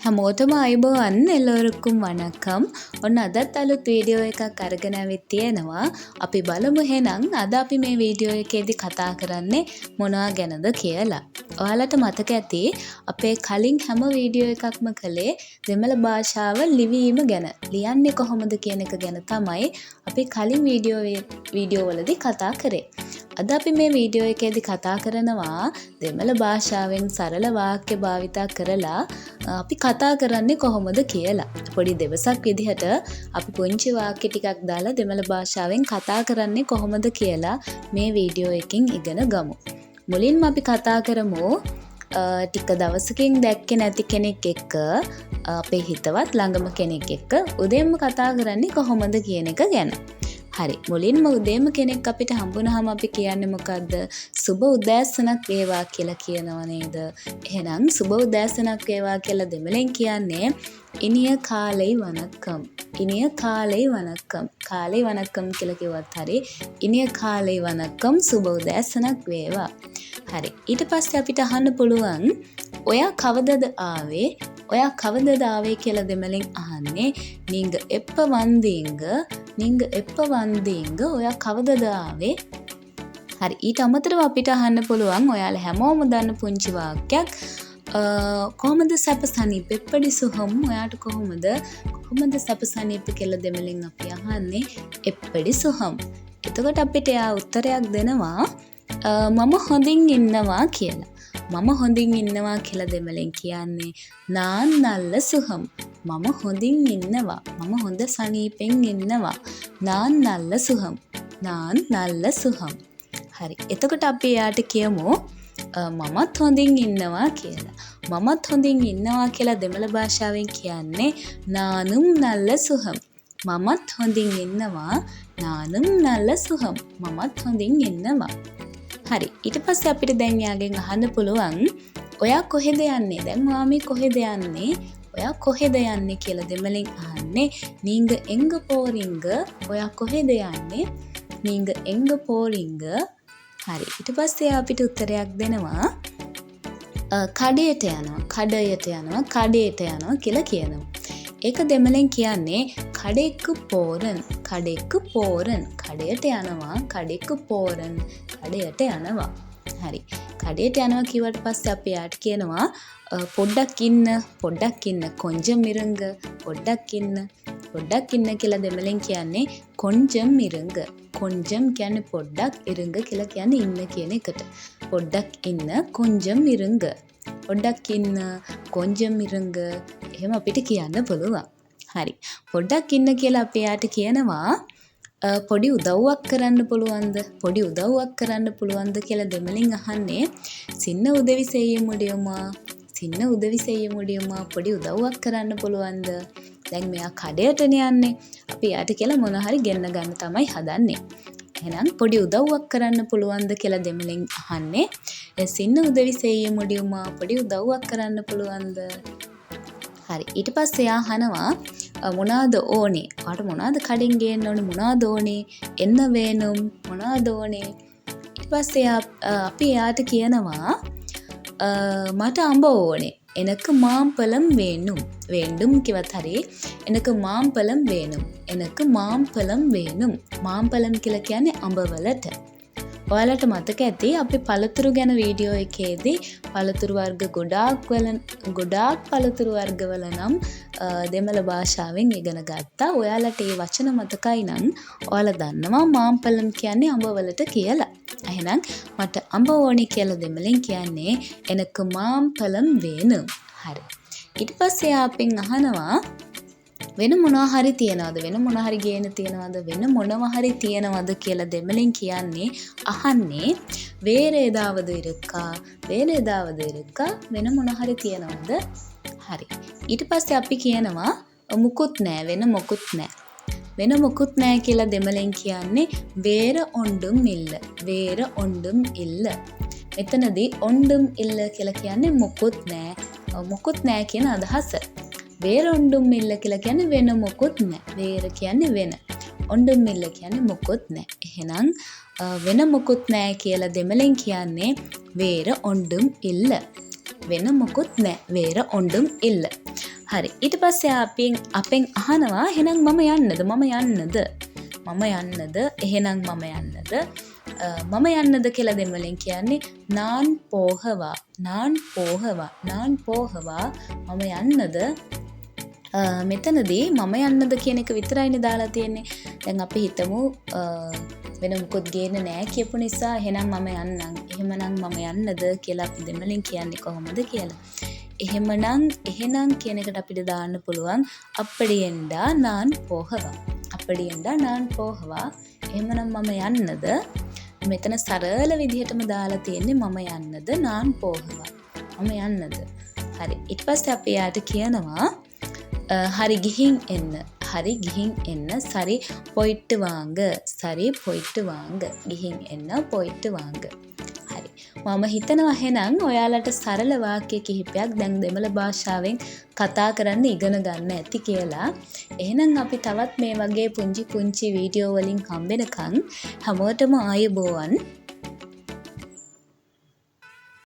හැමෝටම අයබෝවන් එல்லෝරුක්කුම් වනක්කම් ඔන්න අදත් අලුත් වීඩියෝ එකක් අරගෙන ඇවිත් තියෙනවා. අපි බලමු එහෙනම් අද අපි මේ වීඩියෝ එකේදී කතා කරන්නේ මොනවා ගැනද කියලා. ඔයාලට මතක ඇති අපේ කලින් හැම වීඩියෝ එකක්ම කළේ දෙමළ භාෂාව ලිවීම ගැන. ලියන්නේ කොහොමද කියන එක ගැන තමයි අපි කලින් වීඩියෝ වලදී කතා කරේ. අද අපි මේ වීඩියෝ එකේදී කතා කරනවා දෙමළ භාෂාවෙන් සරල වාක්‍ය භාවිතා කරලා අපි කතා කරන්නේ කොහොමද කියලා. පොඩි දවසක් විදිහට අපි පුංචි වාක්‍ය ටිකක් දාලා දෙමළ භාෂාවෙන් කතා කරන්නේ කොහොමද කියලා මේ වීඩියෝ එකකින් ඉගෙන ගමු. මුලින්ම අපි කතා කරමු ටික දවසකින් දැක්කේ නැති කෙනෙක් එක්ක අපේ හිතවත් ළඟම කෙනෙක් එක්ක උදේම කතා කරන්නේ කොහොමද කියන එක ගැන. හරි, මුලින්ම උදේම කෙනෙක් අපිට හම්බුනහම අපි කියන්නේ මොකද්ද? සුබ උදෑසනක් වේවා කියලා කියනව නේද? එහෙනම් සුබ උදෑසනක් වේවා කියලා දෙමළෙන් කියන්නේ ඉනිය කාලේ වණක්කම්. ඉනිය කාලේ වණක්කම්. කාලේ වණක්කම් කියලා කිව්වත් හරි. ඉනිය කාලේ වණක්කම් සුබ උදෑසනක් වේවා. හරි. ඊට පස්සේ අපිට අහන්න පුළුවන් ඔයා කවදද ආවේ? ඔයා කවදද ආවේ කියලා දෙමළෙන් අහන්නේ நீங்க எப்ப வந்தீங்க? நீங்க எப்ப வந்தீங்க? ඔයා කවදද ආවේ? හරි, ඊට අමතරව අපිට අහන්න පුළුවන් ඔයාලා හැමෝම දන්න පුංචි වාක්‍යයක් කොහොමද සැපසනීප? එප්පඩි සුහම්. ඔයාට කොහොමද සැපසනීප කියලා දෙමළෙන් අපි අහන්නේ එප්පඩි සුහම්. එතකොට අපිට එයා උත්තරයක් දෙනවා මම හොඳින් ඉන්නවා කියලා. මම හොඳින් ඉන්නවා කියලා දෙමළෙන් කියන්නේ නාන් නල්ල සුහම්. මම හොඳින් ඉන්නවා. මම හොඳ සනීපෙන් ඉන්නවා. නාන් නල්ල සුහම්. නාන් නල්ල සුහම්. හරි. එතකොට අපි යාට කියමු මමත් හොඳින් ඉන්නවා කියලා. මමත් හොඳින් ඉන්නවා කියලා දෙමළ භාෂාවෙන් කියන්නේ නානුම් නල්ල සුහම්. මමත් හොඳින් ඉන්නවා. නානුම් නල්ල සුහම්. මමත් හොඳින් ඉන්නවා. හරි, ඊට පස්සේ අපිට දැන් යාගෙන් අහන්න පුළුවන් ඔයා කොහෙද යන්නේ? දැන් මාමි කොහෙද යන්නේ? ඔයා කොහෙද යන්නේ කියලා දෙමළෙන් අහන්නේ நீங்க எங்க போறீங்க? ඔයා කොහෙද යන්නේ? நீங்க எங்க போறீங்க? හරි, ඊට පස්සේ අපිට උත්තරයක් දෙනවා කඩේට යනවා. කඩයට යනවා. කඩේට යනවා කියලා කියනවා. ඒක දෙමළෙන් කියන්නේ කඩෙක්කු පෝරන්. කඩෙක්කු පෝරන්. කඩයට යනවා. කඩෙක්කු පෝරන්. කඩයට යනවා. හරි, කඩයට යනවා කිව්වට පස්සේ අපි යාට කියනවා පොඩ්ඩක් ඉන්න. පොඩ්ඩක් ඉන්න. කොංජම් ඉරංග. පොඩ්ඩක් ඉන්න. පොඩ්ඩක් ඉන්න කියලා දෙමළෙන් කියන්නේ කොංජම් ඉරංග. කොංජම් කියන්නේ පොඩ්ඩක්, ඉරංග කියලා කියන්නේ ඉන්න කියන එකට. පොඩ්ඩක් ඉන්න. කොංජම් ඉරංග. පොඩ්ඩක් ඉන්න. කොංජම් ඉරංග. එහෙම අපිට කියන්න පුළුවන්. හරි, පොඩ්ඩක් ඉන්න කියලා අපි යාට කියනවා පොඩි උදව්වක් කරන්න පුළුවන්ද? පොඩි උදව්වක් කරන්න පුළුවන්ද කියලා දෙමළෙන් අහන්නේ සින්න උදවි செய்ய முடியுமா? සින්න උදවි செய்ய முடியுமா? පොඩි උදව්වක් කරන්න පුළුවන්ද? දැන් මෙයා කඩේටනේ යන්නේ. අපි යාට කියලා මොන හරි ගෙන්න ගන්න තමයි හදන්නේ. එහෙනම් පොඩි උදව්වක් කරන්න පුළුවන්ද කියලා දෙමළෙන් අහන්නේ සින්න උදවි செய்ய முடியுமா? පොඩි උදව්වක් කරන්න පුළුවන්ද? හරි, ඊට පස්සේ අහනවා මොනවාද ඕනේ? ඔයාට මොනවාද කඩෙන් ගේන්න ඕනේ? මොනවාද ඕනේ? එන්න වේනුම්. මොනවාද ඕනේ? ඊට පස්සේ අපි යාට කියනවා මට අඹ ඕනේ. එනක මාම්පලම් වේනුම්. வேண்டும் කිව්වත් හරි. එනක මාම්පලම් වේනුම්. එනක මාම්පලම් වේනුම්. මාම්පලම් කියලා කියන්නේ අඹ වලට. ඔයාලට මතක ඇති අපි පළතුරු ගැන වීඩියෝ එකේදී පළතුරු වර්ග ගොඩාක් පළතුරු වර්ගවල නම් දෙමළ භාෂාවෙන් ඉගෙන ගත්තා. ඔයාලට මේ වචන මතකයි නම් ඔයාලා දන්නවා මාම්පලම් කියන්නේ අඹ වලට කියලා. එහෙනම් මට අඹ ඕනේ කියලා දෙමළෙන් කියන්නේ එනක මාම්පලම් වේනුම්. හරි. ඊට පස්සේ ආපෙන් අහනවා වෙන මොනවා හරි තියනවද? වෙන මොනවා හරි ගේන තියනවද? වෙන මොනවා හරි තියනවද කියලා දෙමළෙන් කියන්නේ අහන්නේ வேற ஏதாவது இருக்கா? வேற ஏதாவது இருக்கா? වෙන මොනවා හරි තියනවද? හරි. ඊට පස්සේ අපි කියනවා මුකුත් නෑ. වෙන මොකුත් නෑ. වෙන මොකුත් නෑ කියලා දෙමළෙන් කියන්නේ வேற ஒன்றும் இல்ல. வேற ஒன்றும் இல்ல. මෙතනදී ஒன்றும் இல்ல කියලා කියන්නේ මොකුත් නෑ. මොකුත් නෑ කියන අදහස. வேற ஒன்றும் இல்ல කියලා කියන්නේ වෙන මොකුත් නැහැ. வேற කියන්නේ වෙන. ஒன்றும் இல்ல කියන්නේ මොකුත් නැහැ. එහෙනම් වෙන මොකුත් නැහැ කියලා දෙමළෙන් කියන්නේ வேற ஒன்றும் இல்ல. වෙන මොකුත් නැහැ. வேற ஒன்றும் இல்ல. හරි. ඊට පස්සේ අපෙන් අහනවා එහෙනම් මම යන්නද? මම යන්නද? එහෙනම් මම යන්නද? මම යන්නද කියලා දෙමළෙන් කියන්නේ நான் போகவா මම යන්නද? මෙතනදී මම යන්නද කියන එක විතරයිනේ දාලා තියෙන්නේ. දැන් අපි හිතමු වෙන මොකොත් ගේන්න නෑ කියපු නිසා එහෙනම් මම යන්නම්. එහෙමනම් මම යන්නද කියලා අපි දෙමළෙන් කියන්නේ කොහොමද කියලා. එහෙනම් කියන එකට අපිට දාන්න පුළුවන් அப்படியெண்டா நான் போகவா. එහෙමනම් මම යන්නද? මෙතන සරල විදිහටම දාලා තියෙන්නේ මම යන්නද நான் போகவா. මම යන්නද. හරි. ඊට පස්සේ අපි යාට කියනවා හරි ගිහින් එන්න. சரி போயிட்டு வாங்க. ගිහින් එන්න போயிட்டு வாங்க. හරි. මම හිතනවා එහෙනම් ඔයාලට සරල වාක්‍ය කිහිපයක් දැන් දෙමළ භාෂාවෙන් කතා කරන්න ඉගෙන ගන්න ඇති කියලා. එහෙනම් අපි තවත් මේ වගේ පුංචි වීඩියෝ වලින් හම්බෙනකන් හැමෝටම ආයුබෝවන්.